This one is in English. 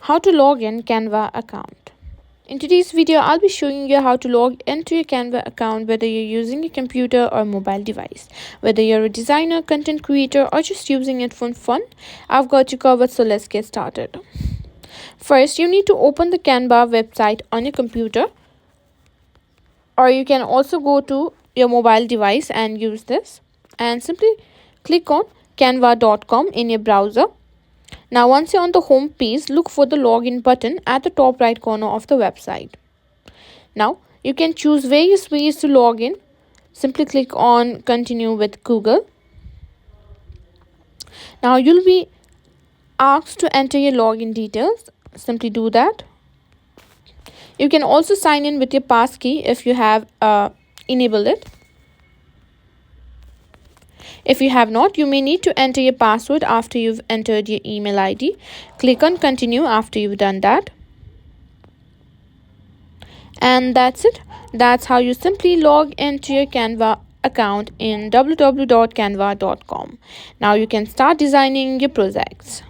How to log in Canva account. In today's video, I'll be showing you how to log into your Canva account, whether you're using a computer or mobile device. Whether you're a designer, content creator, or just using it for fun, I've got you covered, so let's get started. First, you need to open the Canva website on your computer, or you can also go to your mobile device and use this, and simply click on canva.com in your browser. Now, once you're on the home page, look for the login button at the top right corner of the website. Now, you can choose various ways to log in. Simply click on continue with Google. Now, you'll be asked to enter your login details. Simply do that. You can also sign in with your passkey if you have enabled it. If you have not, you may need to enter your password after you've entered your email ID. Click on continue after you've done that. And that's it. That's how you simply log into your Canva account in www.canva.com. Now you can start designing your projects.